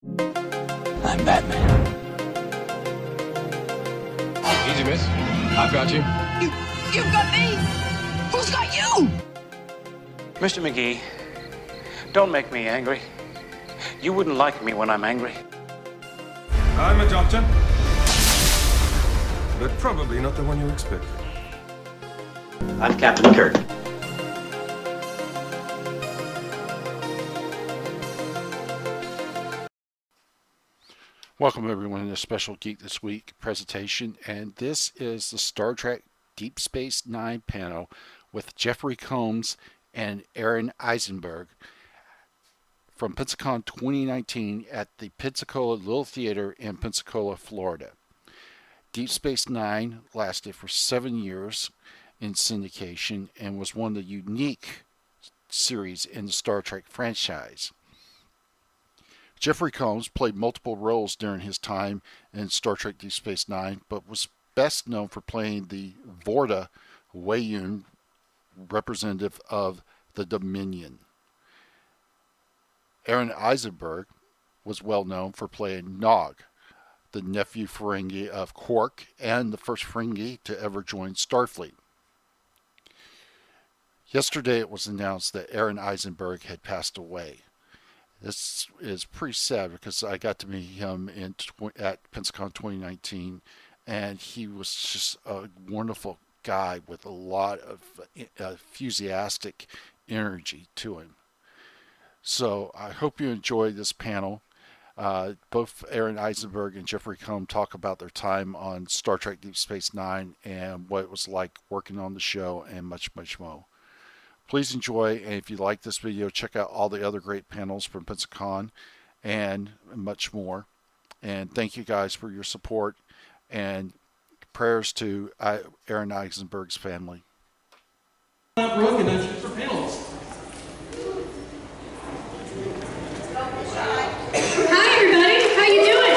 I'm Batman. Easy, miss. I've got you. You've got me! Who's got you? Mr. McGee, don't make me angry. You wouldn't like me when I'm angry. I'm a doctor. But probably not the one you expect. I'm Captain Kirk. Welcome everyone to a special Geek This Week presentation, and this is the Star Trek DS9 panel with Jeffrey Combs and Aron Eisenberg from Pensacon 2019 at the Pensacola Little Theater in Pensacola, Florida. Deep Space Nine lasted for 7 years in syndication and was one of the unique series in the Star Trek franchise. Jeffrey Combs played multiple roles during his time in Star Trek Deep Space Nine, but was best known for playing the Vorta Weyoun, representative of the Dominion. Aron Eisenberg was well known for playing Nog, the nephew Ferengi of Quark and the first Ferengi to ever join Starfleet. Yesterday it was announced that Aron Eisenberg had passed away. This is pretty sad because I got to meet him at Pensacon 2019, and he was just a wonderful guy with a lot of enthusiastic energy to him. So I hope you enjoy this panel. Both Aron Eisenberg and Jeffrey Combs talk about their time on Star Trek Deep Space Nine and what it was like working on the show and much, much more. Please enjoy, and if you like this video, check out all the other great panels from Pensacon and much more. And thank you guys for your support, and prayers to Aron Eisenberg's family. Not broken, that's for panels. Hi everybody, how you doing?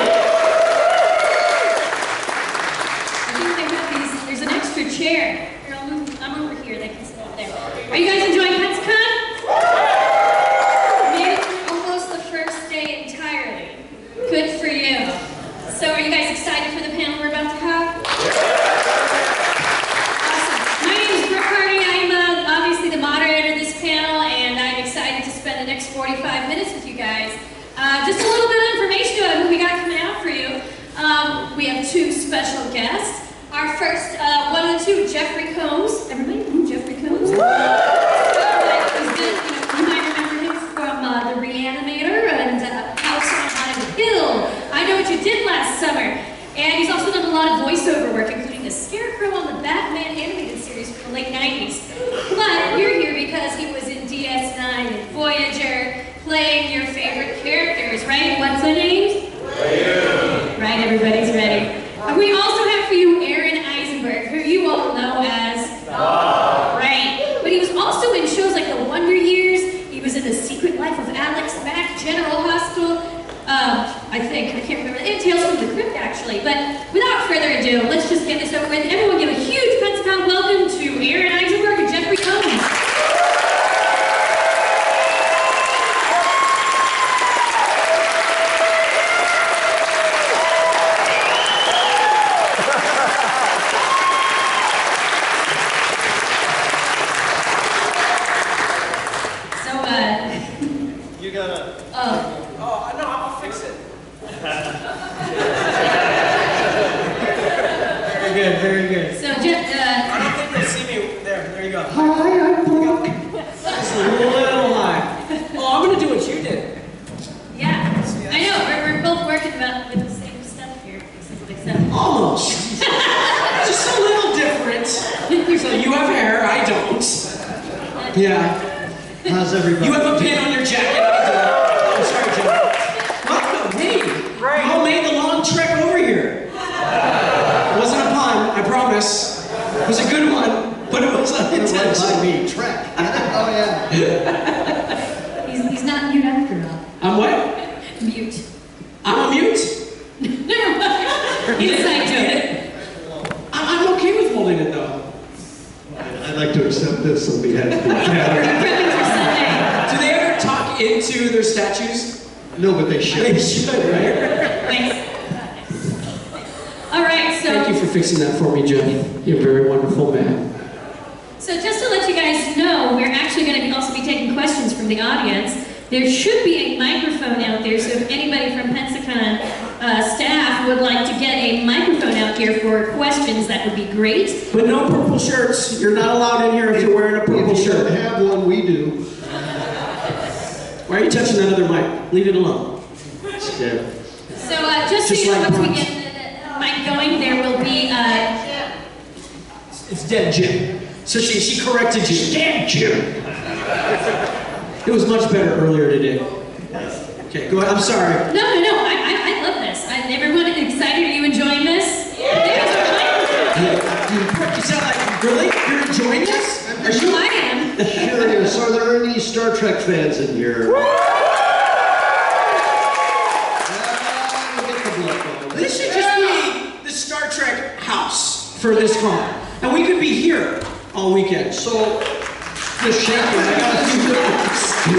I think there's an extra chair. Here, I'm over here, they can sit up there. Are you guys enjoying Pensacon? Made it through almost the first day entirely. Good for you. So are you guys excited for the panel we're about to have? Awesome. My name is Brooke Hardy. I'm obviously the moderator of this panel, and I'm excited to spend the next 45 minutes with you guys. Just a little bit of information about who we got coming out for you. We have two special guests. Our first, one of the two, Jeffrey Combs. Everybody know Jeffrey Combs? You might remember him from The Reanimator and House on Haunted Hill. I Know What You Did Last Summer. And he's also done a lot of voiceover work, including the Scarecrow on the Batman animated series from the late 90s. But you're here because he was in DS9 and Voyager, playing your favorite characters, right? What's their names? Weyoun. Right, everybody's ready. We also have for you Aron Eisenberg, who you all know as Nog. Right. But he was also in shows like The Wonder Years. He was in The Secret Life of Alex Mack, General Hospital. I can't remember. And Tales from the Crypt, actually. But without further ado, let's just get this over with. Everyone give a huge Pensacon welcome to Aron Eisenberg and Jeffrey Combs. Very good. So, I don't think they see me. There you go. Hi, I'm Brooke. That's a little high. Oh, I'm going to do what you did. Yeah, I know. We're both working with the same stuff here. Except Almost. Just a little different. So you have hair, I don't. Yeah. How's everybody? You have a pin on your jacket, I don't. I'm sorry, Joe. Welcome. Hey, you all made the long trek over here. It wasn't a pun, I promise. It was a good one, but it was unintentional. Me, Trek. Oh, yeah. he's not mute after all. I'm what? Mute. I'm a mute? Never mind. Inside joke. I'm okay with holding it, though. I'd like to accept this on behalf of the Academy. Prepping for Sunday. Do they ever talk into their statues? No, but they should. They should, right? Thanks. All right, so. Thank you for fixing that for me, Johnny. You're a very wonderful man. So just to let you guys know, we're actually going to also be taking questions from the audience. There should be a microphone out there, so if anybody from Pensacon staff would like to get a microphone out here for questions, that would be great. But no purple shirts. You're not allowed in here if you're wearing a purple If you shirt. don't have one, we do. Why are you touching that other mic? Leave it alone. Yeah. So just so Just you know, like once we Bronx. get the mic going, there will be It's dead, Jim. So she corrected you. Dead, Jim. It was much better earlier today. Okay, go ahead. I'm sorry. No, I love this. Everyone excited? Are you enjoying this? Yeah. There's our microphone. You sound like, really? You're enjoying this? Are you? I am. Curious, are there any Star Trek fans in here? This should just be the Star Trek house for this con. And we could be here all weekend. So, the chaplain, I got a few things. Yeah,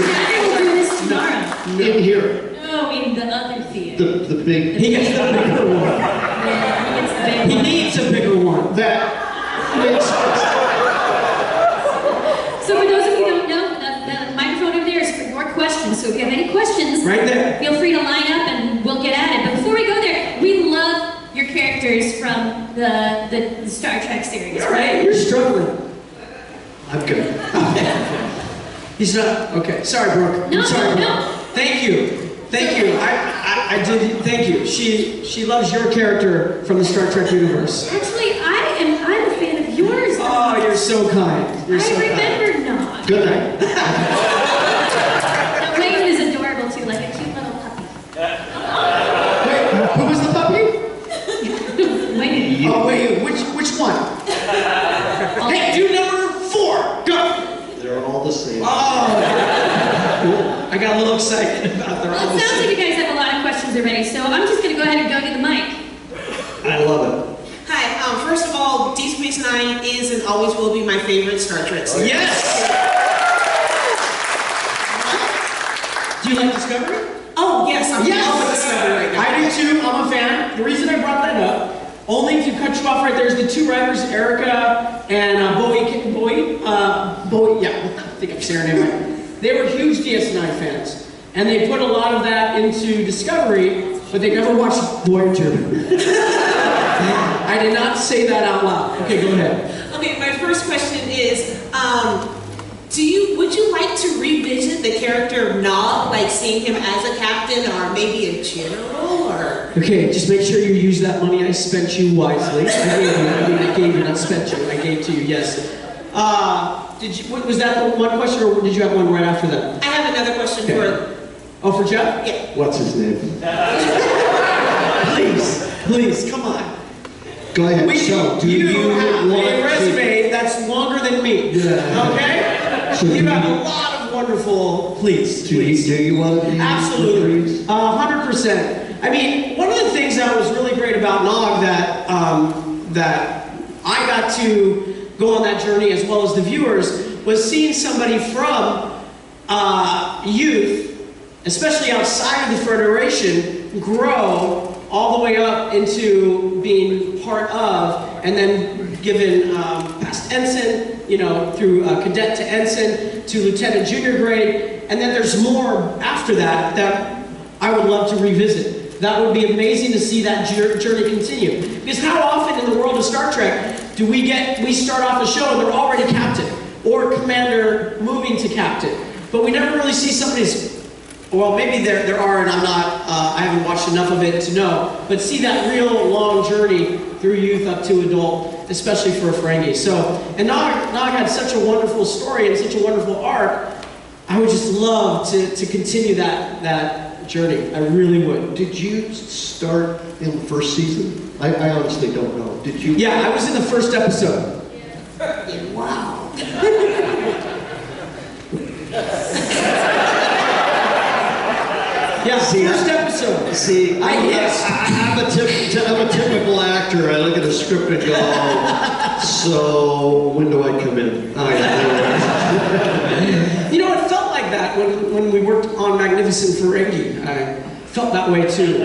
we'll do this tomorrow. In here, No, in the other theater. the big, He gets the bigger one. Yeah, it's the big He one. needs a bigger one. that makes sense. So for those of you who don't know, the microphone over there is for your questions. So if you have any questions, Right there. feel free to line up and we'll get at it. But before we go there, we love your characters from the Star Trek series, Right? You're struggling. I'm good. He's not. Okay. Sorry, Brooke. No, I'm sorry, Brooke. no. Thank you. Thank you. I did. Thank you. She loves your character from the Star Trek universe. Actually, I'm a fan of yours. Oh, you're so kind. You're so I kind. remember not. Good night. Now, Weyoun is adorable too, like a cute little puppy. Wait, who was the puppy? Weyoun. Oh, wait. Which one? Hey, do number 4. Go. They're all the same. Oh. I got a little excited about their Well, own it sounds like you guys have a lot of questions already, so I'm just going to go ahead and go to the mic. I love it. Hi, first of all, Deep Space Nine is and always will be my favorite Star Trek series. Yes. Do you like Discovery? Oh, yes, I'm in love with Discovery right now. I do too. I'm a fan. The reason I brought that up, only to cut you off right there, is the 2 writers, Erica and Bowie. Yeah, I think I'm saying her name right. They were huge DS9 fans, and they put a lot of that into Discovery, but they never watched Voyager. I did not say that out loud. Okay, go ahead. Okay, my first question is, would you like to revisit the character of Nog, like seeing him as a captain or maybe a general, or? Okay, just make sure you use that money I spent you wisely. I gave you, not spent you. I gave to you, yes. Was that one question, or did you have one right after that? I have another question Oh, for Jeff? Yeah. What's his name? Please, come on. Go ahead. So, do you have want a resume that's longer than me. Yeah. Okay? So you do have you- a lot of wonderful, please. do you want to be? Absolutely. 100%. I mean, one of the things that was really great about Nog that I got to go on that journey as well as the viewers was seeing somebody from youth, especially outside of the Federation, grow all the way up into being part of, and then given past ensign, through cadet to ensign to lieutenant junior grade, and then there's more after that I would love to revisit. That would be amazing to see that journey continue. Because how often in the world of Star Trek do we start off a show and they're already captain or commander moving to captain, but we never really see somebody's. Well, maybe there are, and I haven't watched enough of it to know, but see that real long journey through youth up to adult, especially for a Ferengi. So, and Nog had such a wonderful story and such a wonderful arc. I would just love to continue that journey. I really would. Did you start in the first season? I honestly don't know. Did you? Yeah, I was in the first episode. Wow. Yeah, first episode. See, I hissed. I'm a typical actor. I look at a script and go, so when do I come in? Oh, yeah. It felt like that when we worked on Magnificent Ferengi. I felt that way too.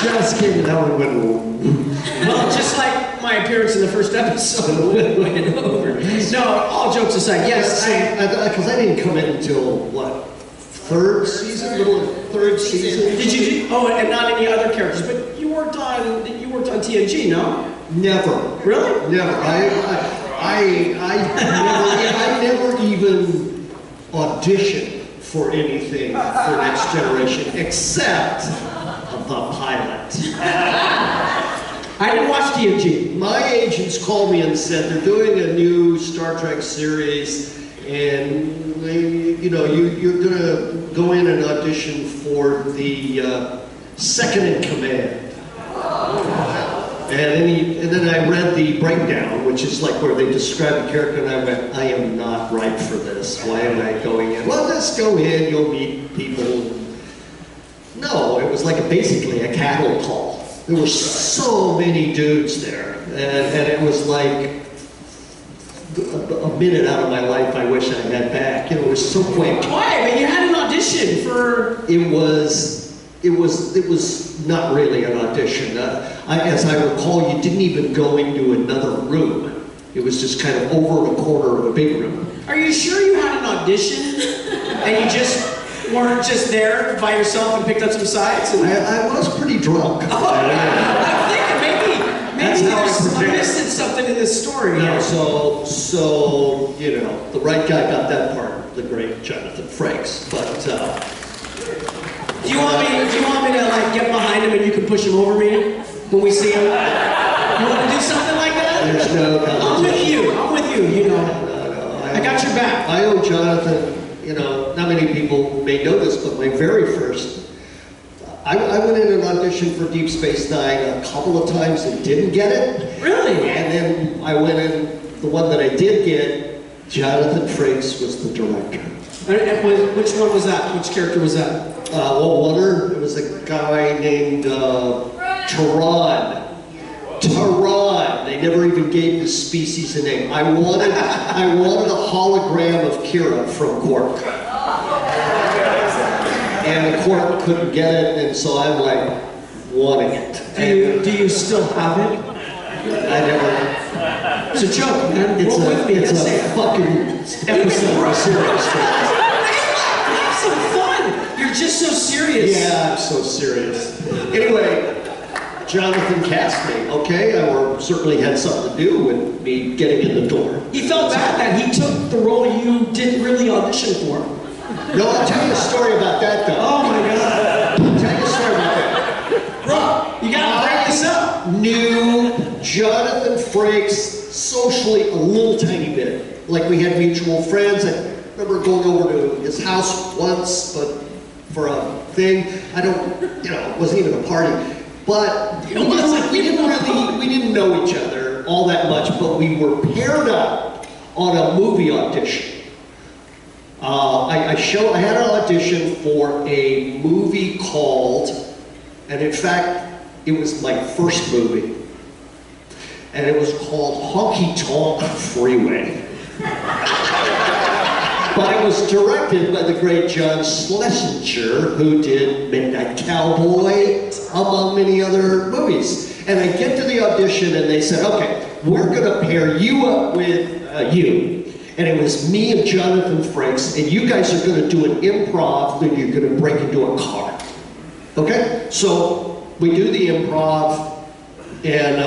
Just kidding, that one went Well, just like my appearance in the first episode went over. No, all jokes aside, yes. Because I didn't come in until, what, third season? Third season? Did you do, oh, and not any other characters, but you worked on TNG, no? Never. Really? Never. I never even auditioned for anything for Next Generation, except the pilot. I didn't watch TNG. My agents called me and said they're doing a new Star Trek series, and you're gonna go in and audition for the second in command. And then I read the breakdown, which is like where they describe the character, and I went, I am not right for this. Why am I going in? Well, just go in, you'll meet people. No, it was like basically a cattle call. There were so many dudes there, and it was like a minute out of my life I wish I had back. It was so quick. Why? I mean, you had an audition for... It was not really an audition. As I recall, you didn't even go into another room. It was just kind of over in a corner of a big room. Are you sure you had an audition and you just weren't just there by yourself and picked up some sides? I was pretty drunk. I'm thinking maybe I'm missing something in this story. No, so the right guy got that part, the great Jonathan Frakes. But do you want me to like get behind him and you can push him over me when we see him? You want to do something like that? There's no competition. I'm with you. No, I got your back. I owe Jonathan. Not many people may know this, but my very first, I went in and auditioned for Deep Space Nine a couple of times and didn't get it. Really? And then I went in, the one that I did get, Jonathan Frakes was the director. And which one was that? Which character was that? Wonder. It was a guy named Tehran. Tehran. They never even gave the species a name. I wanted a hologram of Kira from Quark. And the Quark couldn't get it, and so I'm like wanting it. Do you still have it? I never. It's a joke, man. It's Roll with me. a fucking episode of series. Have some fun. You're just so serious. Yeah, I'm so serious. Anyway, Jonathan cast me, okay? I certainly had something to do with me getting in the door. He felt bad that he took the role you didn't really audition for. No, I'll tell you a story about that, though. Oh my God. I'll tell you a story about that. Bro, you gotta break this up. Knew Jonathan Frakes socially a little tiny bit. Like we had mutual friends. I remember going over to his house once, but for a thing. It wasn't even a party. But we didn't know each other all that much, but we were paired up on a movie audition. I had an audition for a movie called, and in fact, it was my first movie, and it was called Honky Tonk Freeway. But it was directed by the great John Schlesinger, who did Midnight Cowboy, among many other movies. And I get to the audition and they said, okay, we're gonna pair you up with you. And it was me and Jonathan Frakes, and you guys are gonna do an improv, then you're gonna break into a car. Okay? So we do the improv, and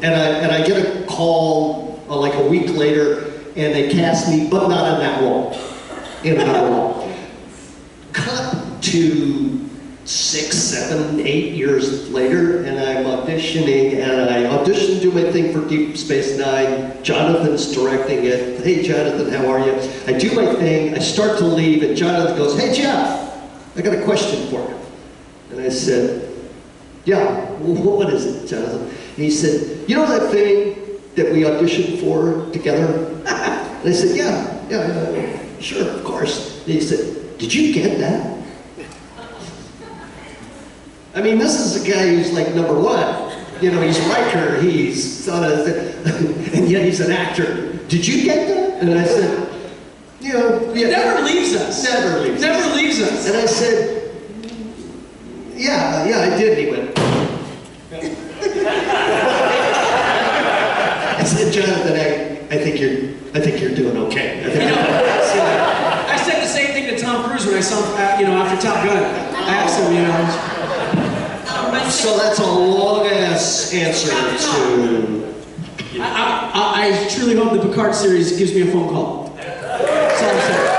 I get a call like a week later, and they cast me, but not in that role, in another role. Cut to 6, 7, 8 years later, and I'm auditioning, and I auditioned, do my thing for Deep Space Nine. Jonathan's directing it. Hey, Jonathan, how are you? I do my thing, I start to leave, and Jonathan goes, hey, Jeff, I got a question for you. And I said, yeah, well, what is it, Jonathan? And he said, you know that thing that we auditioned for together? And I said, yeah, sure, of course. And he said, did you get that? I mean, this is a guy who's like number one. He's Riker, he's on a... and yet he's an actor. Did you get that? And I said, yeah. It never leaves us. Never leaves us. Never leaves us. And I said, yeah, I did. And he went. I said, Jonathan, I think you're doing okay. I said the same thing to Tom Cruise when I saw him, after Top Gun. I asked him, So that's a long-ass answer to... I truly hope the Picard series gives me a phone call. That's all I'm saying.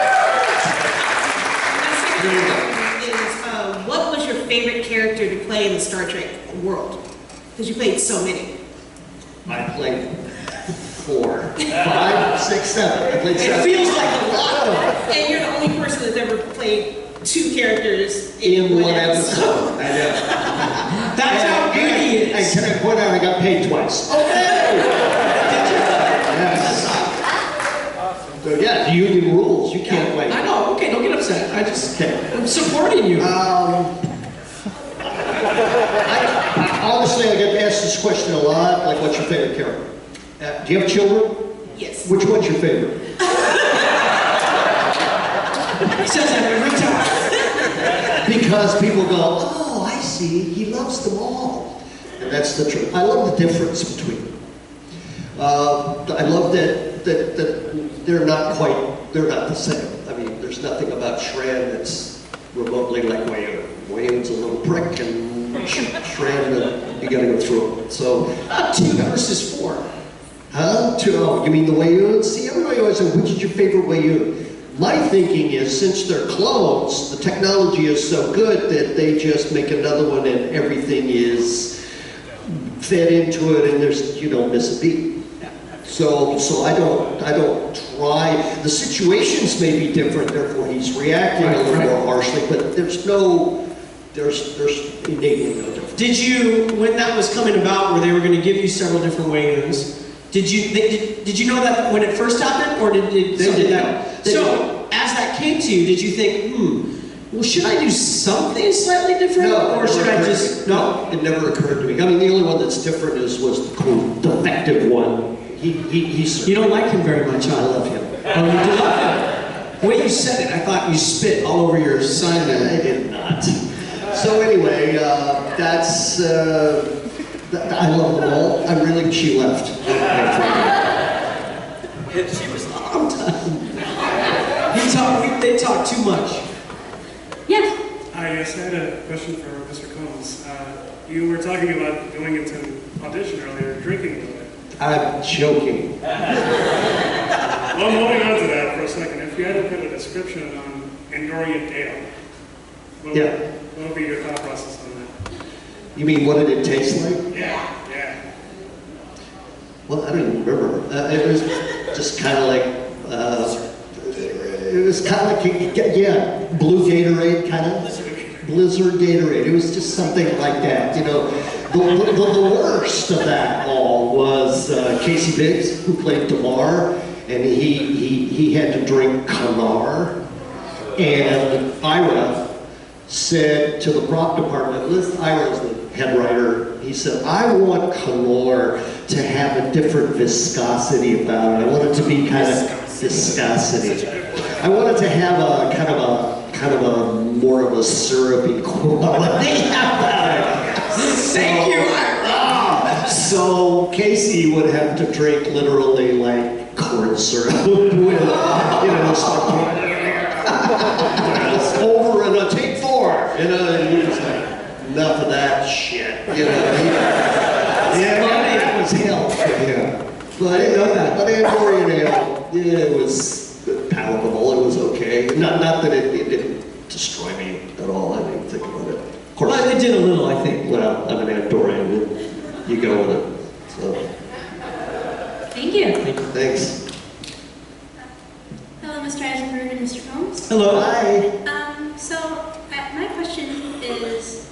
What was your favorite character to play in the Star Trek world? Because you played so many. I played 4, 5, 6, 7. I played 7. It feels like a lot. And you're the only person that's ever played 2 characters in one episode. I know. That's how good he is. And can I point out I got paid twice? Okay! Yes. So yeah, the union rules. You can't play. I know. Okay, don't get upset. I'm supporting you. Honestly, I get asked this question a lot. Like, what's your favorite character? Do you have children? Yes. Which one's your favorite? He says that every time. Because people go, oh, I see, he loves them all. And that's the truth. I love the difference between them. I love that they're not the same. I mean, there's nothing about Shran that's remotely like Weyoun. Weyoun's a little prick, and Shran, you gotta go through it. So, 2 versus 4. Huh? 2, oh, you mean the Weyoun? See, everybody always says, which is your favorite Weyoun? My thinking is, since they're clones, the technology is so good that they just make another one and everything is fed into it and you don't miss a beat. So I don't try, the situations may be different, therefore he's reacting a little more harshly, but there's innately no difference. Did you, when that was coming about, where they were going to give you several different Weyouns, did you know that when it first happened, or did that? So, as that came to you, did you think, well, should I do something slightly different? No, or should I just, no? It never occurred to me. I mean, the only one that's different was the cool, defective one. He's you don't like him very much, huh? I love him. Oh, you do love him? The way you said it, I thought you spit all over your sign there. I did not. So anyway, that's, I love them all. I'm really, she left. She was, I'm done. They talk too much. Yes. Hi, yes, I had a question for Mr. Combs. You were talking about going into an audition earlier, drinking a little bit. I'm joking. Well, I'm holding on to that for a second. If you had to put a description on Andorian Ale, what would be your thought process on that? You mean, what did it taste like? Yeah. Well, I don't even remember. It was just kind of like, blue Gatorade, kind of. Blizzard Gatorade. It was just something like that, you know. The worst of that all was Casey Biggs, who played Damar, and he had to drink Canar. And Ira said to the prop department, Ira's the head writer, he said, I want Canar to have a different viscosity about it. I want it to be kind of viscosity. I want it to have a kind of a more of a syrupy quality about it. Thank you, Ira. So Casey would have to drink literally like corn syrup with, over and a take 4, and he was like, enough of that shit, that was hell for him. But Andorian Ale, it was palatable, it was okay. Not that it didn't destroy me at all, I didn't think about it. Of course. Well, it did a little, I think. Well, I'm an Andorian, and you go with it, so. Thank you. Thanks. Hello, Mr. Eisenberg and Mr. Combs. Hello. Hi. My question is,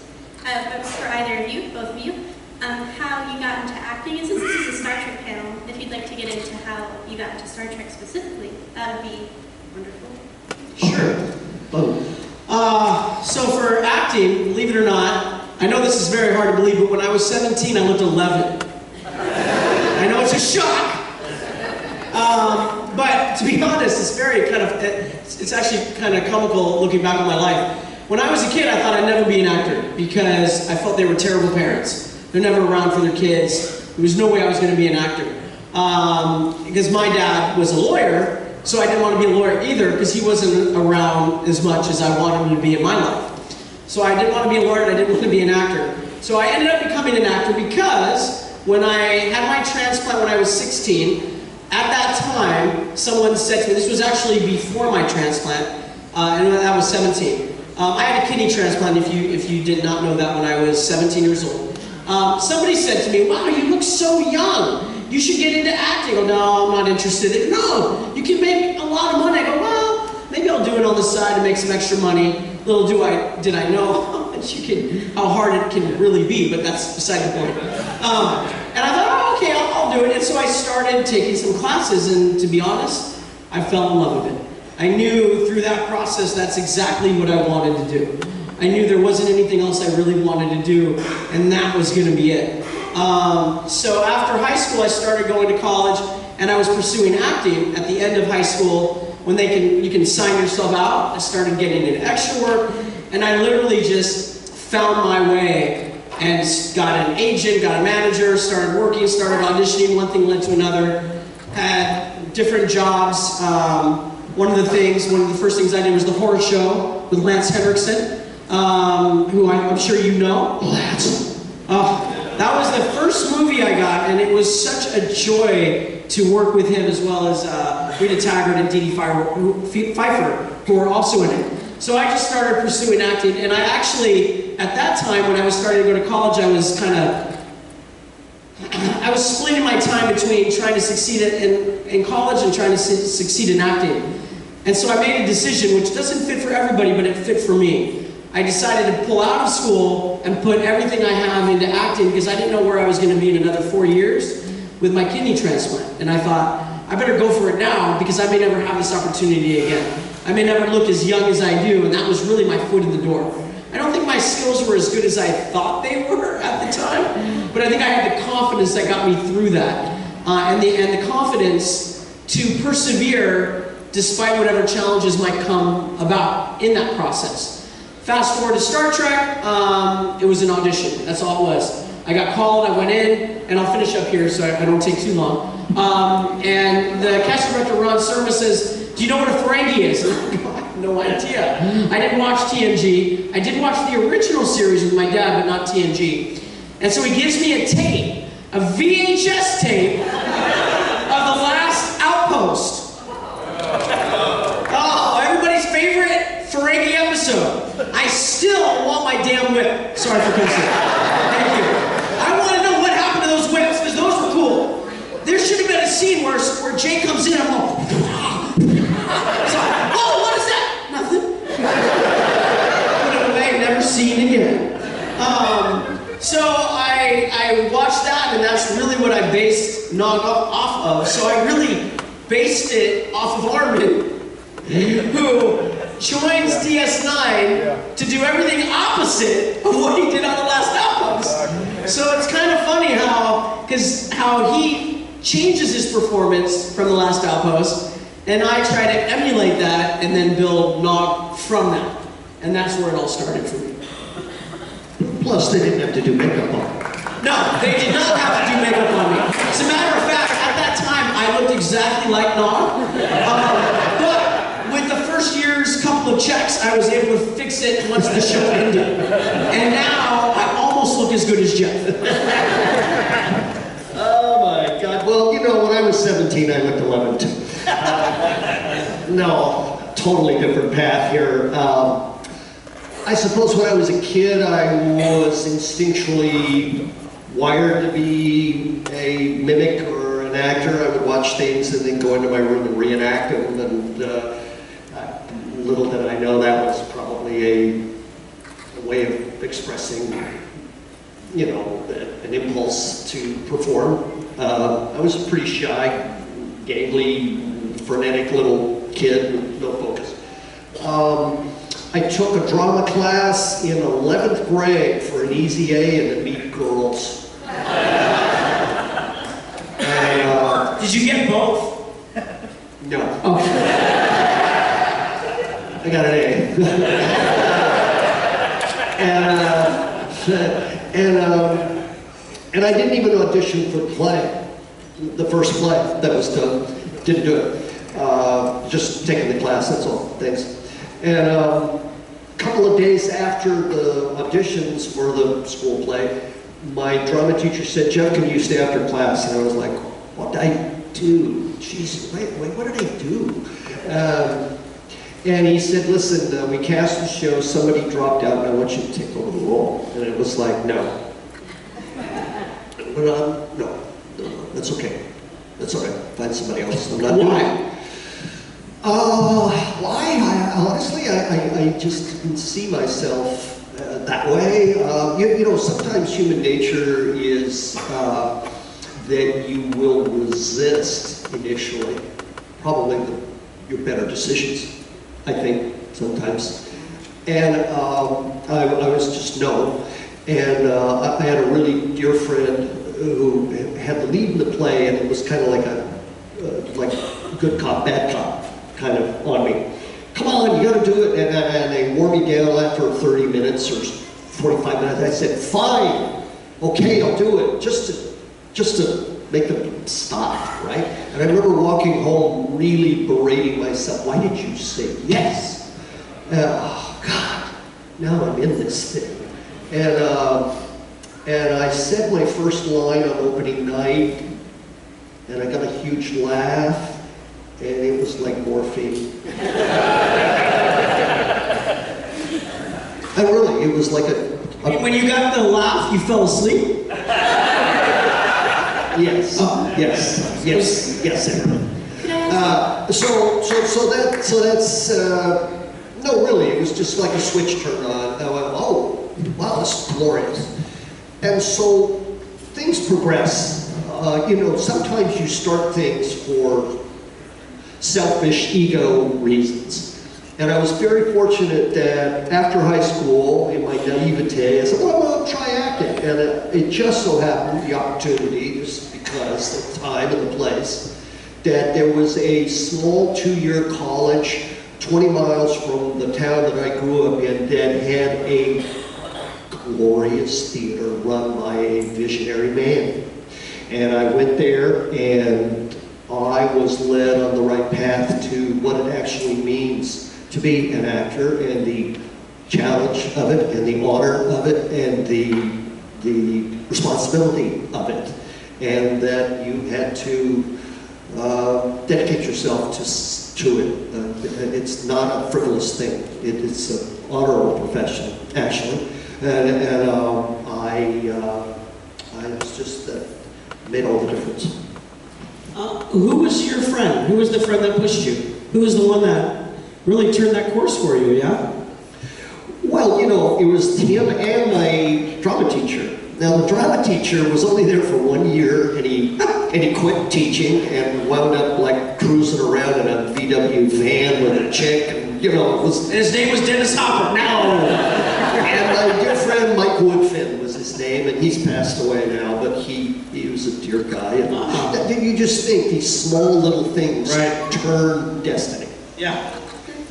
for either of you, both of you, how you got into acting, and since this is a Star Trek panel, if you'd like to get into how you got into Star Trek specifically, that would be wonderful. Sure. So for acting, believe it or not, I know this is very hard to believe, but when I was 17, I looked 11. I know it's a shock. But to be honest, it's very kind of, it's actually kind of comical looking back on my life. When I was a kid, I thought I'd never be an actor because I felt they were terrible parents. They're never around for their kids. There was no way I was going to be an actor. Because my dad was a lawyer, so I didn't want to be a lawyer either because he wasn't around as much as I wanted him to be in my life. So I didn't want to be a lawyer and I didn't want to be an actor. So I ended up becoming an actor because when I had my transplant when I was 16, at that time, someone said to me, this was actually before my transplant, and that was 17. I had a kidney transplant, if you did not know that, when I was 17 years old. Somebody said to me, wow, you look so young. You should get into acting. I go, no, I'm not interested. No, you can make a lot of money. I go, well, maybe I'll do it on the side to make some extra money. Little did I know how hard it can really be, but that's beside the point. And I thought, oh, okay, I'll do it. And so I started taking some classes, and to be honest, I fell in love with it. I knew through that process that's exactly what I wanted to do. I knew there wasn't anything else I really wanted to do, and that was going to be it. So after high school, I started going to college, and I was pursuing acting. At the end of high school, when you can sign yourself out, I started getting into extra work, and I literally just found my way and got an agent, got a manager, started working, started auditioning. One thing led to another. Had different jobs. One of the first things I did was the horror show with Lance Henriksen, who I'm sure you know. Lance. That was the first movie I got, and it was such a joy to work with him, as well as Rita Taggart and Dee Dee Pfeiffer, who were also in it. So I just started pursuing acting, and I actually, at that time, when I was starting to go to college, I was splitting my time between trying to succeed in college and trying to succeed in acting. And so I made a decision, which doesn't fit for everybody, but it fit for me. I decided to pull out of school and put everything I have into acting because I didn't know where I was going to be in another 4 years with my kidney transplant. And I thought, I better go for it now because I may never have this opportunity again. I may never look as young as I do, and that was really my foot in the door. I don't think my skills were as good as I thought they were at the time, but I think I had the confidence that got me through that. And the confidence to persevere despite whatever challenges might come about in that process. Fast forward to Star Trek, it was an audition. That's all it was. I got called, I went in, and I'll finish up here so I don't take too long. And the casting director, Ron Surma, says, do you know what a Ferengi is? And I go, I have no idea. I didn't watch TNG. I did watch the original series with my dad, but not TNG. And so he gives me a tape, a VHS tape, of The Last Outpost. Oh, everybody's favorite Ferengi episode. I still want my damn whip. Sorry for cursing. Thank you. I want to know what happened to those whips, because those were cool. There should have been a scene where Jay comes in, I'm like, so, oh, what is that? Nothing. Put it away, never seen again. So I watched that, and that's really what I based Nog off of. So I really based it off of Armin, who joins DS9 to do everything opposite of what he did on The Last Outpost. So it's kind of funny how he changes his performance from The Last Outpost, and I try to emulate that and then build Nog from that. And that's where it all started for me. Plus, they didn't have to do makeup on me. No, they did not have to do makeup on me. As a matter of fact, at that time, I looked exactly like Nog. But with the first year's couple of checks, I was able to fix it once the show ended. And now, I almost look as good as Jeff. Oh my God. Well, you know, when I was 17, I looked 11 too. No, totally different path here. I suppose when I was a kid, I was instinctually wired to be a mimic or an actor. I would watch things and then go into my room and reenact them. And little did I know that was probably a way of expressing, you know, an impulse to perform. I was a pretty shy, gangly, frenetic little kid with no focus. I took a drama class in 11th grade for an easy A and to meet girls. And you get both? No. Oh. I got an A. and I didn't even audition for the play, the first play that was done. Didn't do it. Just taking the class, that's all. Thanks. And a couple of days after the auditions for the school play, my drama teacher said, "Jeff, can you stay after class?" And I was like, "What did I do? Jeez, wait, what did I do?" And he said, "Listen, we cast the show, somebody dropped out, and I want you to take over the role." And it was like, "No." But no, that's okay. That's all right. Find somebody else. I'm not doing it. Why? Honestly, I just didn't see myself that way. You know, sometimes human nature is that you will resist initially, probably your better decisions, I think, sometimes. And I was just no. And I had a really dear friend who had the lead in the play, and it was kind of like a good cop, bad cop kind of on me. "Come on, you gotta do it." And they wore me down after 30 minutes or 45 minutes. I said, "Fine, okay, I'll do it," just to make them stop, right? And I remember walking home really berating myself. Why did you say yes? Oh God, now I'm in this thing. And I said my first line on opening night, and I got a huge laugh, and it was like morphine. And really, it was like When you got the laugh, you fell asleep? Yes. Yes, Aaron. So that's no, really, it was just like a switch turned on. I went, oh, wow, this is glorious. And so things progress. You know, sometimes you start things for selfish ego reasons. And I was very fortunate that after high school, in my naivete, I said, well, I'll try acting. And it just so happened, the opportunity, just because of the time and the place, that there was a small 2-year college 20 miles from the town that I grew up in that had a glorious theater run by a visionary man. And I went there, and I was led on the right path to what it actually means to be an actor, and the challenge of it, and the honor of it, and the responsibility of it, and that you had to dedicate yourself to it. It's not a frivolous thing. It's an honorable profession, actually. And I was just made all the difference. Who was your friend? Who was the friend that pushed you? Who was the one that really turned that course for you, yeah? Well, you know, it was him and my drama teacher. Now, the drama teacher was only there for 1 year, and he quit teaching and wound up like cruising around in a VW van with a chick, and you know, it was. His name was Dennis Hopper. No. And my dear friend Mike Woodfin was his name, and he's passed away now, but he was a dear guy. And you just think these small little things turn destiny. Yeah.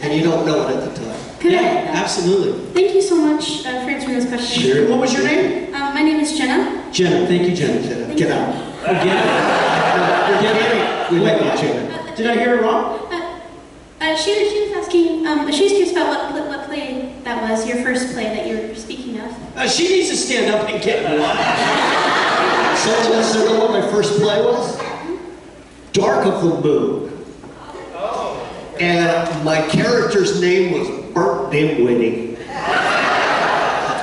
And you don't know it at the time. Absolutely. Thank you so much for answering this question. Sure. What was your name? My name is Jenna. Jenna. Thank you, Jenna. Get out. Oh, get out. Get out. We like you, Jenna. Did I hear it wrong? She was asking, she was curious about what play that was, your first play that you were speaking of. She needs to stand up and get one. Someone wants to know what my first play was? Dark of the Moon. And my character's name was Burt Dimwitty.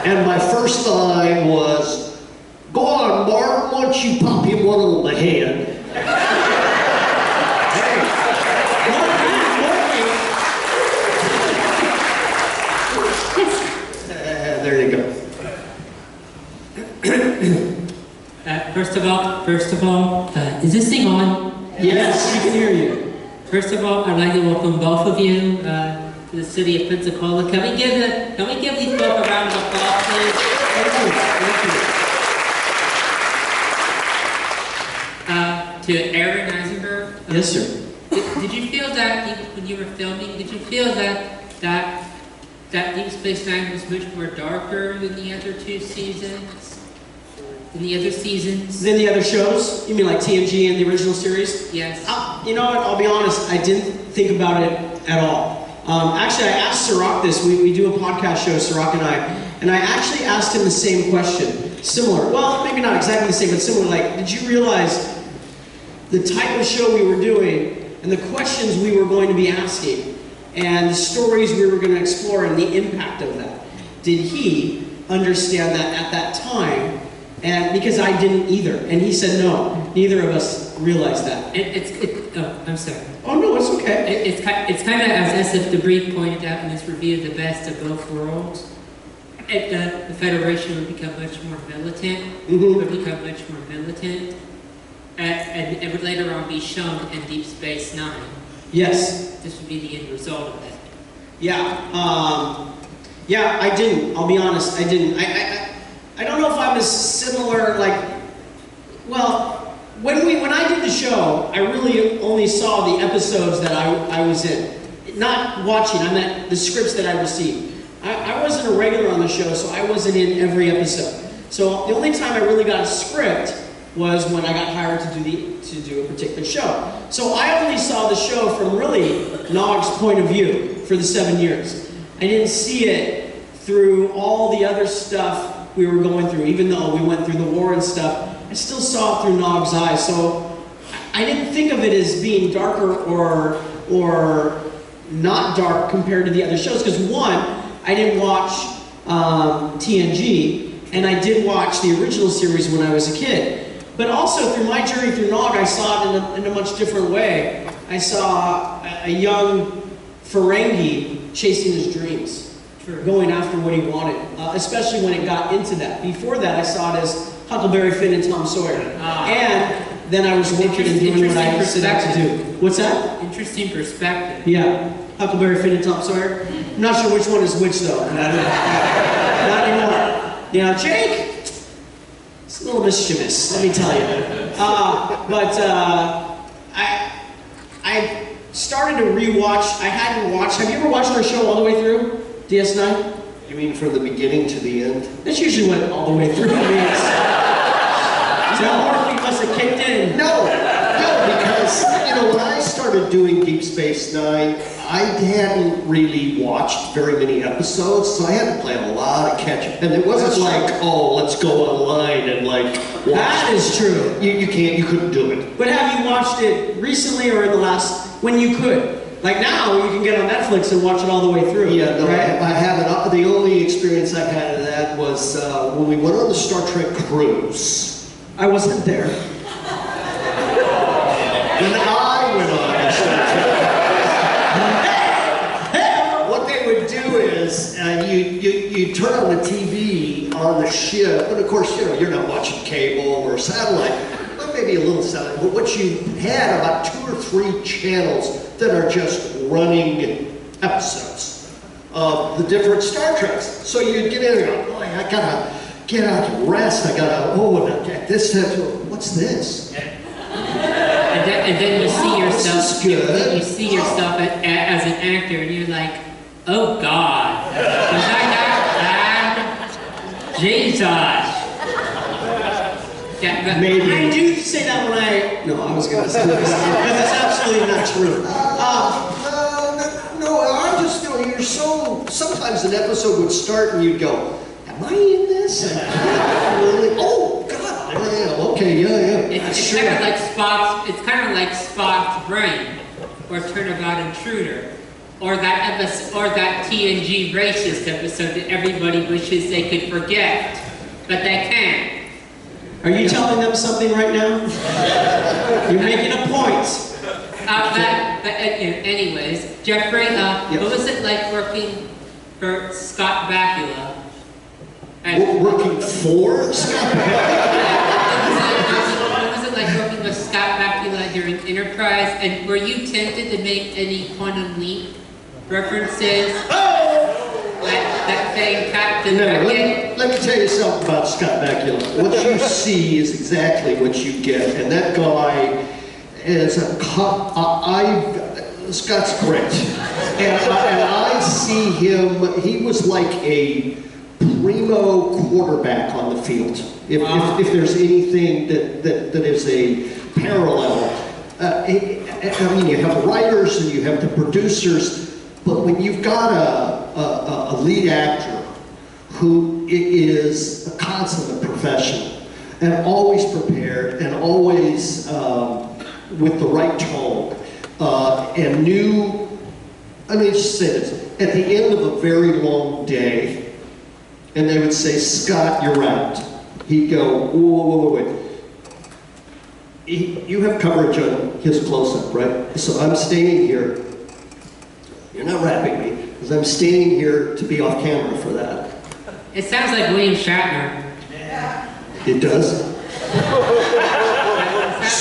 And my first line was, "Go on, Mark, why don't you pop him one on the head?" There you go. First of all, is this thing on? Yes, we can hear you. First of all, I'd like to welcome both of you to the city of Pensacola. Can we give these both a round of applause, please? Thank you. To Aron Eisenberg, Yes, sir. Did you feel that when you were filming? Did you feel that Deep Space Nine was much more darker than the other two seasons? Than the other seasons? Than the other shows? You mean like TNG and the original series? Yes. You know what? I'll be honest. I didn't think about it at all. Actually, I asked Sirach this. We do a podcast show, Sirach and I actually asked him the same question. Similar. Well, maybe not exactly the same, but similar. Like, did you realize the type of show we were doing and the questions we were going to be asking and the stories we were going to explore and the impact of that? Did he understand that at that time? And because I didn't either. And he said no, neither of us realized that. I'm sorry. Oh no, it's okay. It's kind of as if Debris pointed out in his review, the best of both worlds. The Federation would become much more militant, and it would later on be shown in Deep Space Nine. Yes. This would be the end result of it. Yeah. Yeah, I didn't. I'll be honest, I didn't. I don't know if I'm as similar, when I did the show, I really only saw the episodes that I was in. Not watching, I meant the scripts that I received. I wasn't a regular on the show, so I wasn't in every episode. So the only time I really got a script was when I got hired to do a particular show. So I only saw the show from really Nog's point of view for the 7 years. I didn't see it through all the other stuff we were going through. Even though we went through the war and stuff, I still saw it through Nog's eyes. So I didn't think of it as being darker or not dark compared to the other shows. Because one, I didn't watch TNG, and I did watch the original series when I was a kid. But also through my journey through Nog, I saw it in a much different way. I saw a young Ferengi chasing his dreams, going after what he wanted, especially when it got into that. Before that, I saw it as Huckleberry Finn and Tom Sawyer. And then I was working and doing what I set out to do. What's that? Interesting perspective. Yeah. Huckleberry Finn and Tom Sawyer. I'm not sure which one is which, though. Not anymore. You know, Jake, it's a little mischievous, let me tell you. I started to rewatch. I hadn't watched. Have you ever watched our show all the way through? DS9? You mean from the beginning to the end? That's usually what all the way through means. So Morphe must have kicked in. No, because, when I started doing Deep Space Nine, I hadn't really watched very many episodes, so I had to play a lot of catch-up. And it wasn't let's go online and watch. That is true. You couldn't do it. But have you watched it recently or in the last, when you could? Like now, you can get on Netflix and watch it all the way through. Yeah, no, right? I haven't. The only experience I've had of that was when we went on the Star Trek cruise. I wasn't there. When I went on the Star Trek, what they would do is you turn on the TV on the ship, and of course, you're not watching cable or satellite, but maybe a little satellite. But what you had about 2 or 3 channels that are just running episodes of the different Star Treks. So you'd get in and go, boy, I gotta get out and rest. I gotta, what's this? And then you see yourself. You see yourself as an actor, and you're like, "Oh God, was I that bad? Jesus." Yeah, maybe. I do say that when I was going to say this because it's absolutely not true. No, I'm just, you're so. Sometimes an episode would start and you'd go, "Am I in this?" Really? Oh God! Okay, yeah. It's kind of like Spock's. It's kind of like Spock's brain, or Turnabout Intruder, or that episode, or that TNG racist episode that everybody wishes they could forget, but they can't. Are you telling them something right now? You're making a point. Anyways, Jeffrey, what was it like working for Scott Bakula? Working for Scott Bakula? What was it like working with Scott Bakula during Enterprise? And were you tempted to make any Quantum Leap references? That thing, Captain Beckett? Let me tell you something about Scott Bakula. What you see is exactly what you get. And that guy, as a cop, Scott's great. And I see him, he was like a primo quarterback on the field. If there's anything that is a parallel. I mean, you have writers and you have the producers, but when you've got a lead actor who is a consummate professional and always prepared and always with the right tone and knew, I mean, just say this, at the end of a very long day, and they would say, Scott, you're out. He'd go, wait. You have coverage on his close-up, right? So I'm standing here. You're not wrapping me, because I'm standing here to be off camera for that. It sounds like William Shatner. It does.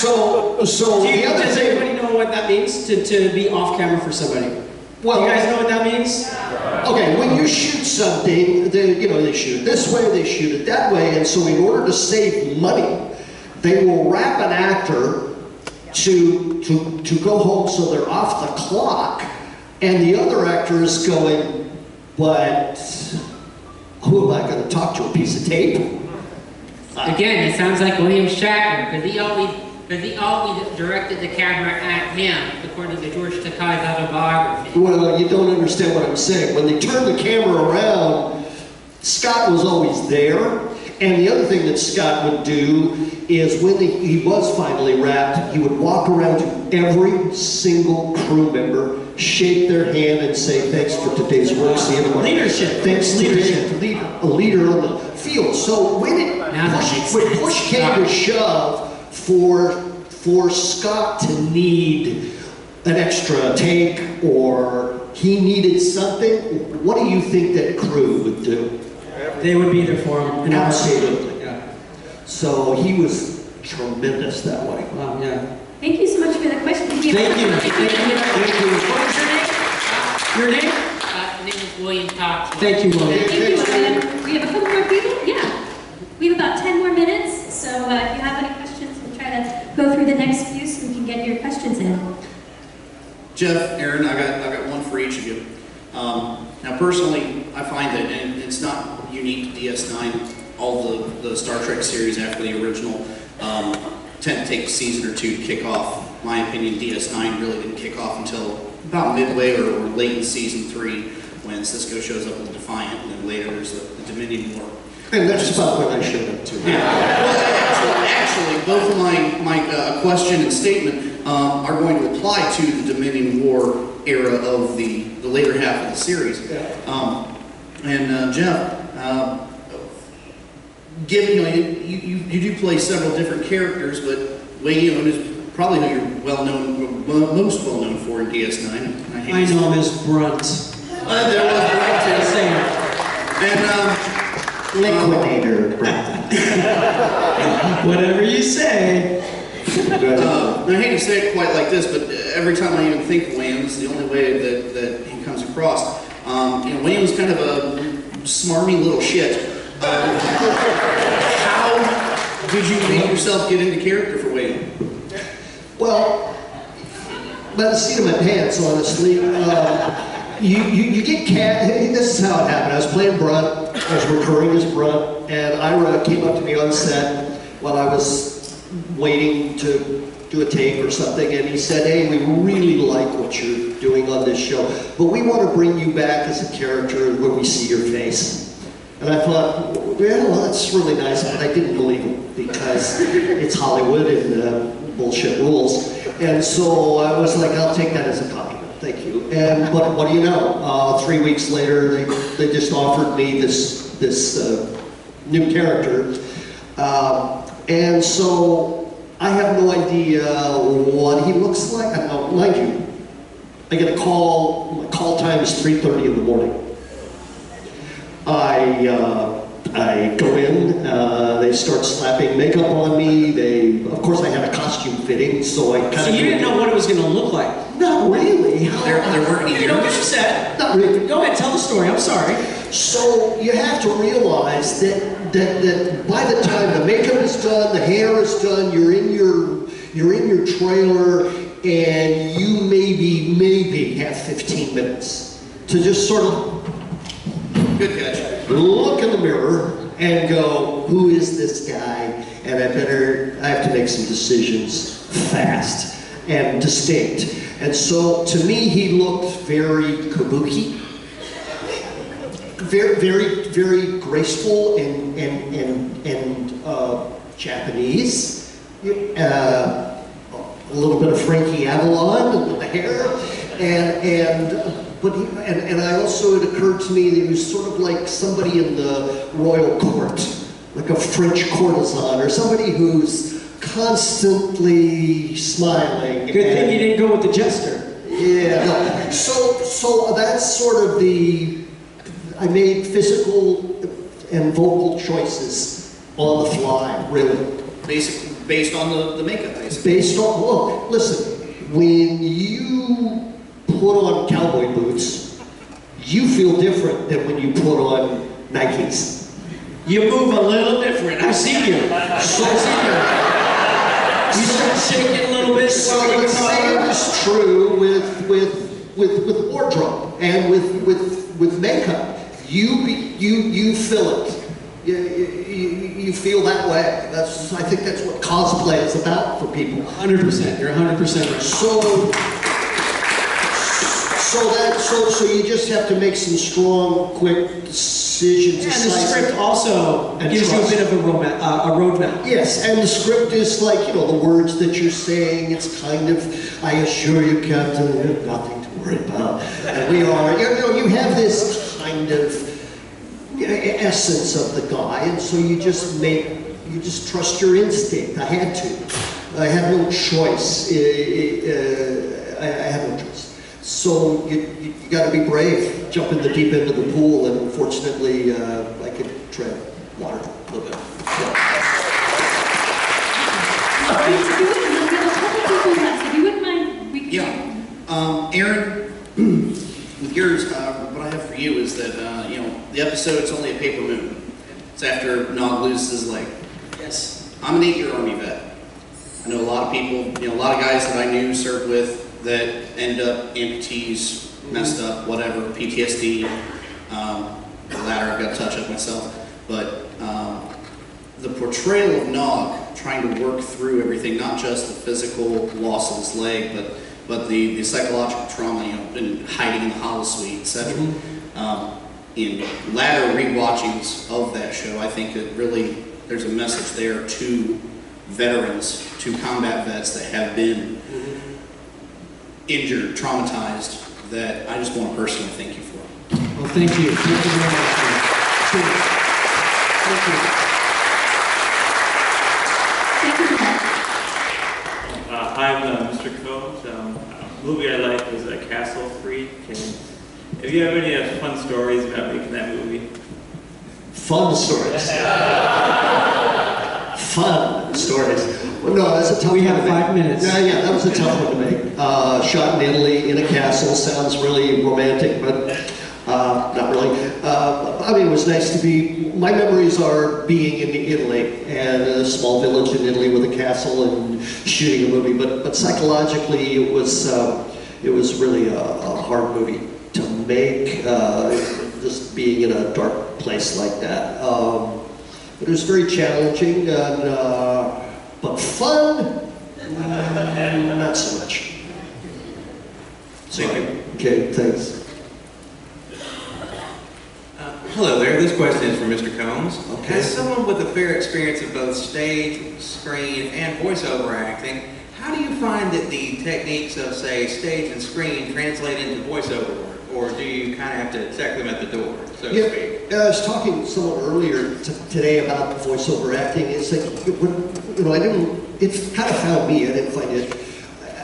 So Does anybody know what that means to be off camera for somebody? Well, do you guys know what that means? Okay, when you shoot something, they shoot it this way, they shoot it that way, and so in order to save money, they will wrap an actor to go home so they're off the clock, and the other actor is going, but who am I going to talk to, a piece of tape? Again, it sounds like William Shatner, because he always directed the camera at him, according to George Takei's autobiography. Well, you don't understand what I'm saying. When they turned the camera around, Scott was always there. And the other thing that Scott would do is when he was finally wrapped, he would walk around to every single crew member, shake their hand and say, thanks for today's work, see you tomorrow. Leadership. Thanks Leadership. a leader on the field. So when push came to shove for Scott to need an extra take or he needed something, what do you think that crew would do? They would be there for him. Absolutely. Yeah. So he was tremendous that way. Wow, yeah. Thank you so much for the question. Thank you. What was your name? Your name? His name is William Cox. Thank you, William. Thank you, William. We have a couple more people? Yeah. We have about 10 more minutes, so if you have any questions, we'll try to go through the next few so we can get your questions in. Jeff, Aaron, I got one for each of you. Now, personally, I find that, and it's not unique to DS9, all the Star Trek series after the original tend to take a season or two to kick off. My opinion, DS9 really didn't kick off until about midway or late in season 3 when Cisco shows up with Defiant, and then later there's the Dominion War. And that's about when I showed up too. Yeah. Well, actually, both of my question and statement are going to apply to the Dominion War era of the later half of the series. Jeff, given you do play several different characters, but Weyoun is probably who you're most well known for in DS9. I know him as Brunt. There was Brunt too. And Liquidator. whatever you say. I hate to say it quite like this, but every time I even think of Weyoun, it's the only way that he comes across. Weyoun's kind of a smarmy little shit. How did you make yourself get into character for Weyoun? Well, by the seat of my pants, honestly. You get this is how it happened. I was playing Brunt, I was recurring as Brunt, and Ira came up to me on set while I was waiting to do a take or something, and he said, hey, we really like what you're doing on this show, but we want to bring you back as a character where we see your face. And I thought, yeah, well, that's really nice, but I didn't believe it because it's Hollywood and bullshit rules. And so I was like, I'll take that as a compliment. Thank you. And but what do you know? 3 weeks later, they just offered me this new character, and so I have no idea what he looks like. I don't mind you. I get a call. My call time is 3:30 in the morning. I go in, they start slapping makeup on me, of course I had a costume fitting, so I kind of... So you didn't know what it was going to look like? Not really. There weren't any... You don't get upset. Not really. Go ahead, tell the story, I'm sorry. So you have to realize that by the time the makeup is done, the hair is done, you're in you're in your trailer and you maybe have 15 minutes to just sort of Good catch. look in the mirror and go, who is this guy? And I have to make some decisions fast and distinct. And so to me, he looked very kabuki, very graceful and Japanese. A little bit of Frankie Avalon in the hair, and I also, it occurred to me that he was sort of like somebody in the royal court, like a French courtesan, or somebody who's constantly smiling. Good thing you didn't go with the jester. Yeah, no. So that's sort of I made physical and vocal choices on the fly, really. Based on the makeup, basically. Based on, well, listen, when you put on cowboy boots, you feel different than when you put on Nikes. You move a little different. I see you. You start shaking a little bit. So the same is true with wardrobe and with makeup. You feel it. You feel that way. I think that's what cosplay is about for people. 100%. You're 100% right. So you just have to make some strong, quick decisions. And the script also gives you a bit of a roadmap. Yes, and the script is like, the words that you're saying. It's kind of, I assure you, Captain, you have nothing to worry about. And we are, you have this kind of essence of the guy, and so you just trust your instinct. I had to. I had no choice. I had no choice. So you got to be brave. Jump in the deep end of the pool, and fortunately, I could tread water a little bit. If you wouldn't mind, we could. Yeah. Aaron, with yours, what I have for you is that, the episode's only a paper moon. It's after Nog loses his leg. Yes. I'm an 8-year Army vet. I know a lot of people, a lot of guys that I knew, served with, that end up amputees, messed up, whatever, PTSD. The latter I've got to touch up myself. But the portrayal of Nog trying to work through everything, not just the physical loss of his leg, but the psychological trauma, and hiding in the holosuite, etc. In latter rewatchings of that show, I think that really there's a message there to veterans, to combat vets that have been injured, traumatized, that I just want to personally thank you for. Well, thank you. Thank you very much. Thank you. I'm Mr. Combs. A movie I like is Castle Freak. And if you have any fun stories about making that movie? Fun stories. Fun stories. Well, no, that's a tough one. We have 5 minutes. Yeah, that was a tough one to make. Shot in Italy in a castle sounds really romantic, but not really. I mean, it was nice to be. My memories are being in Italy and a small village in Italy with a castle and shooting a movie. But psychologically, it was really a hard movie to make. Just being in a dark place like that. But it was very challenging, but fun, not so much. Sorry. Okay, thanks. Hello there, this question is for Mr. Combs. Okay. As someone with a fair experience of both stage, screen, and voiceover acting, how do you find that the techniques of, say, stage and screen translate into voiceover work? Or do you kind of have to check them at the door, so to speak? I was talking to someone earlier today about voiceover acting. It's like, it kind of found me. I didn't find it.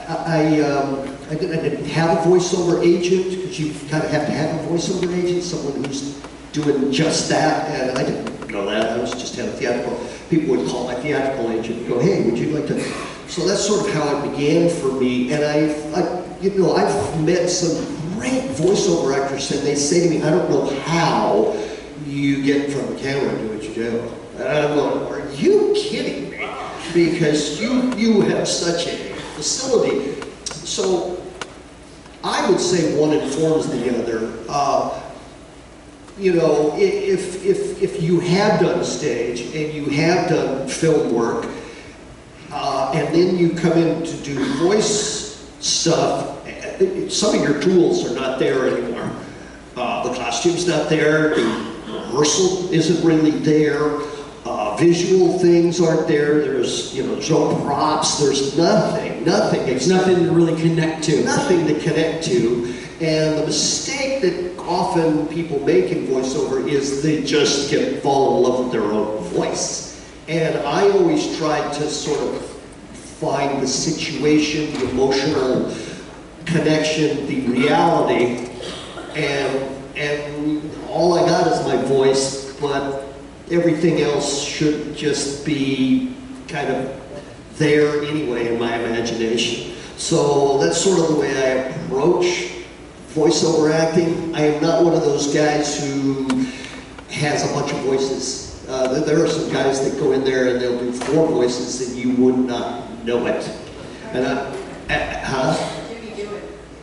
I didn't have a voiceover agent, because you kind of have to have a voiceover agent, someone who's doing just that, and I didn't know that. I was just had a theatrical. People would call my theatrical agent and go, hey, would you like to? So that's sort of how it began for me, and I've met some great voiceover actors, and they say to me, I don't know how you get in front of the camera and do what you do. And I'm going, are you kidding me? because you have such a facility. So I would say one informs the other. You know, if you have done stage and you have done film work, and then you come in to do voice stuff, some of your tools are not there anymore. The costume's not there, the rehearsal isn't really there, visual things aren't there, there's, you know, no props, there's nothing. There's nothing to really connect to. Nothing to connect to. And the mistake that often people make in voiceover is they just fall in love with their own voice. And I always try to sort of find the situation, the emotional connection, the reality, and all I got is my voice, but everything else should just be kind of there anyway in my imagination. So that's sort of the way I approach voiceover acting. I am not one of those guys who has a bunch of voices. There are some guys that go in there and they'll do 4 voices and you would not know it. And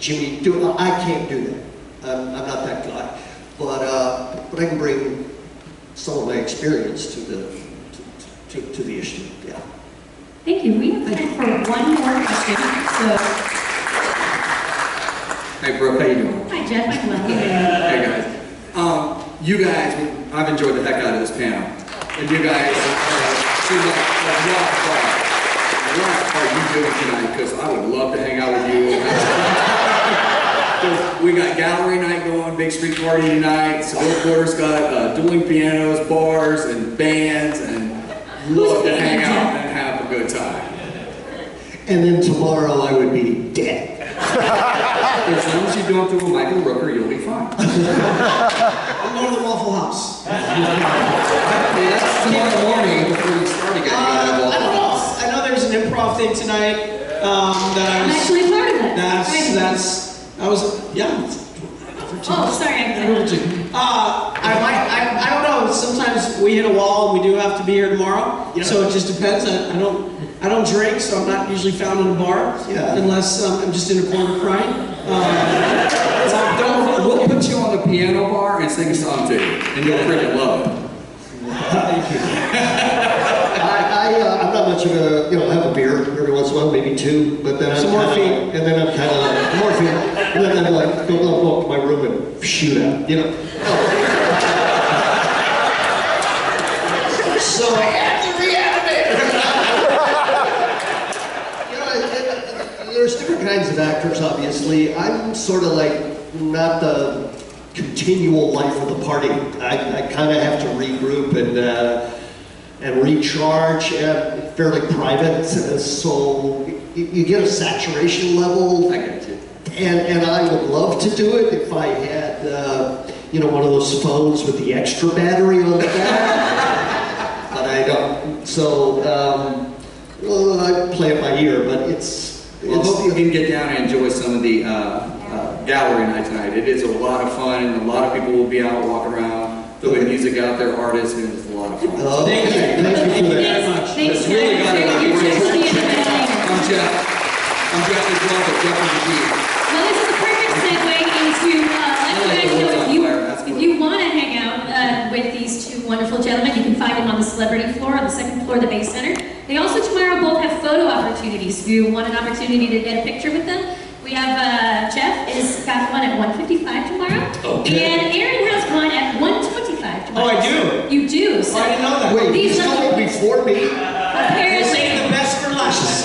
Jimmy do it. I can't do that. I'm not that guy. But I can bring some of my experience to the issue. Yeah. Thank you. We have time for one more question. So. Hey Brooke, how you doing? Hi Jeff, I'm well. Hey guys. You guys, I've enjoyed the heck out of this panel. And you guys seem like what are you doing tonight? Because I would love to hang out with you. We got gallery night going, big street party tonight. Civil Quarter's got dueling pianos, bars, and bands, and love to hang out and have a good time. And then tomorrow I would be dead. As long as you don't do a Michael Rooker, you'll be fine. I'm going to the Waffle House. That's tomorrow morning before you start again. I know there's an improv thing tonight that I was. I'm actually part of that. Oh, sorry. I don't know. Sometimes we hit a wall and we do have to be here tomorrow. Yeah. So it just depends. I don't drink, so I'm not usually found in a bar unless I'm just in a corner crying. We'll put you on the piano bar and sing a song to you, and you'll freaking love it. Thank you. I'm not much of a, I have a beer every once in a while, maybe 2, but then I'm morphine, and then I'm kind of like, morphine, and then I'm like, go up to my room and shoot out, So I had to reanimate. There's different kinds of actors, obviously. I'm sort of like not the continual life of the party. I kind of have to regroup and recharge, fairly private. So you get a saturation level. I get you. And I would love to do it if I had, one of those phones with the extra battery on the back. But I don't. So I play it by ear, but I hope you can get down and enjoy some of the gallery night tonight. It is a lot of fun, and a lot of people will be out walking around, throwing music out there, artists, and it's a lot of fun. Thank you very much. Thanks, really got it. I'm Jeff. I'm Jeff as well, but Jeff is the Well, this is a perfect segue into let you guys know if you want to hang out with these 2 wonderful gentlemen, you can find them on the celebrity floor, on the 2nd floor of the Bay Center. They also tomorrow both have photo opportunities. If you want an opportunity to get a picture with them, we have Jeff has got one at 1:55 tomorrow, and Aaron has one at 1:25 tomorrow. Oh, I do? You do. So I didn't know that. Wait, he's coming before me? They save the best for last.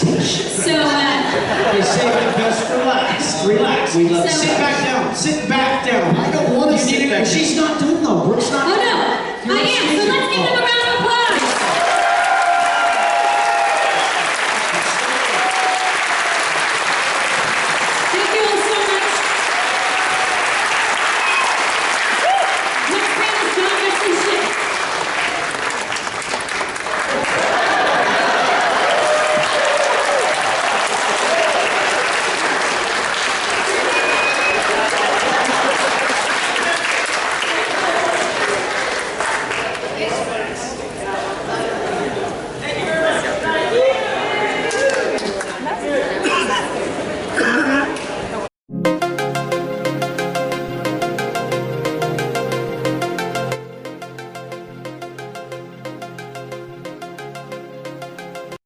So, they save the best for last. Relax. Sit back down. Sit back down. I don't want to sit back down. She's not done though. Brooke's not done.